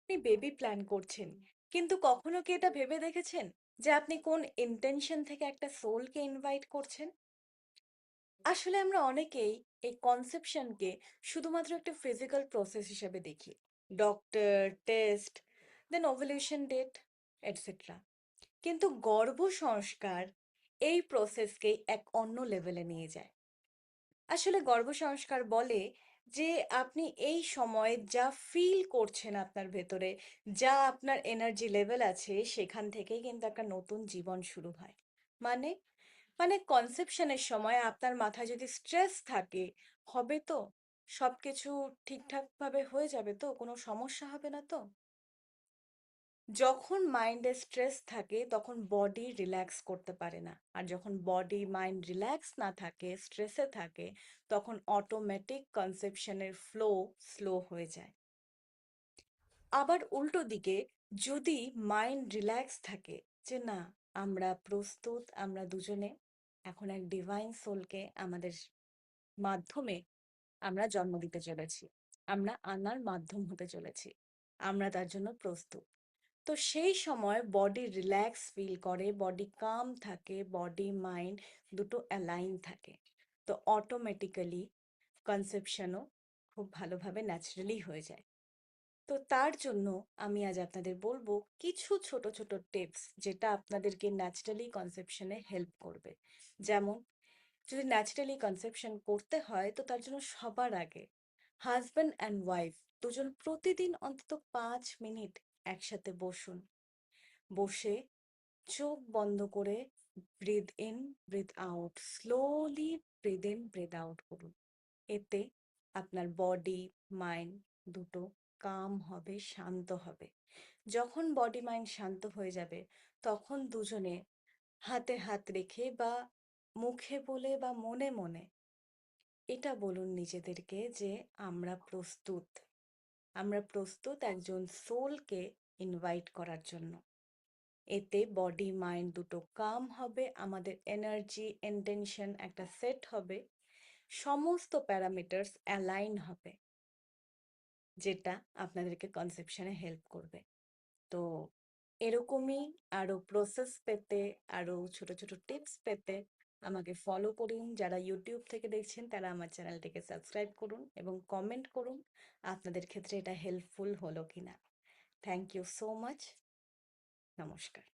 আপনি baby plan করছেন, কিন্তু কখনো কি এটা ভেবে দেখেছেন যে আপনি কোন ইন্টেনশন থেকে একটা সোলকে ইনভাইট করছেন? আসলে আমরা অনেকেই এই কনসেপশনকে শুধুমাত্র একটা ফিজিক্যাল প্রসেস হিসেবে দেখি। ডক্টর, টেস্ট, দেন ওভুলেশন ডেট, এটসেট্রা। কিন্তু গর্ভ সংস্কার এই প্রসেসকে এক অন্য লেভেলে নিয়ে যায়। আসলে গর্ভসংস্কার বলে যে আপনি এই সময়ে যা ফিল করছেন আপনার ভেতরে, যা আপনার এনার্জি লেভেল আছে সেখান থেকেই কিন্তু একটা নতুন জীবন শুরু হয়। মানে মানে কনসেপশনের সময় আপনার মাথায় যদি স্ট্রেস থাকে, হবে তো? সবকিছু ঠিকঠাক ভাবে হয়ে যাবে তো? কোনো সমস্যা হবে না তো? যখন মাইন্ডে স্ট্রেস থাকে তখন বডি রিল্যাক্স করতে পারে না, আর যখন বডি মাইন্ড রিল্যাক্স না থাকে, স্ট্রেসে থাকে, তখন অটোমেটিক কনসেপশনের ফ্লো স্লো হয়ে যায়। আবার উল্টো দিকে, যদি মাইন্ড রিল্যাক্স থাকে যে না, আমরা প্রস্তুত, আমরা দুজনে এখন এক ডিভাইন সোলকে আমাদের মাধ্যমে আমরা জন্ম দিতে চলেছি, আমরা আনার মাধ্যম হতে চলেছি, আমরা তার জন্য প্রস্তুত। তো সেই সময় বডি রিল্যাক্স ফিল করে, বডি কাম থাকে, বডি মাইন্ড দুটো অ্যালাইন থাকে। তো অটোমেটিক্যালি কনসেপশনও খুব ভালোভাবে ন্যাচারালি হয়ে যায়। তো তার জন্য আমি আজ আপনাদের বলবো কিছু ছোট ছোট টিপস, যেটা আপনাদেরকে ন্যাচারালি কনসেপশনে হেল্প করবে। যেমন, যদি ন্যাচারালি কনসেপশন করতে হয় তো তার জন্য সবার আগে হাজব্যান্ড অ্যান্ড ওয়াইফ দুজন প্রতিদিন অন্তত 5 মিনিট একসাথে বসুন। বসে চোখ বন্ধ করে breathe in, breathe out, slowly breathe in, breathe out করুন। এতে আপনার বডি মাইন্ড দুটো কাম হবে, শান্ত হবে। যখন বডি মাইন্ড শান্ত হয়ে যাবে, তখন দুজনে হাতে হাত রেখে বা মুখে বলে বা মনে মনে এটা বলুন নিজেদেরকে যে আমরা প্রস্তুত, আমরা প্রস্তুত একজন সোলকে ইনভাইট করার জন্য। এতে বডি মাইন্ড দুটো কাম হবে, আমাদের এনার্জি ইন্টেনশন একটা সেট হবে, সমস্ত প্যারামিটার্স অ্যালাইন হবে, যেটা আপনাদেরকে কনসেপশনে হেল্প করবে। তো এরকমই আরো প্রসেস পেতে, আরো ছোট ছোট টিপস পেতে আমাকে ফলো করুন। যারা ইউটিউব থেকে দেখছেন তারা আমার চ্যানেলটিকে সাবস্ক্রাইব করুন এবং কমেন্ট করুন আপনাদের ক্ষেত্রে এটা হেল্পফুল হলো কিনা। Thank you so much. নমস্কার।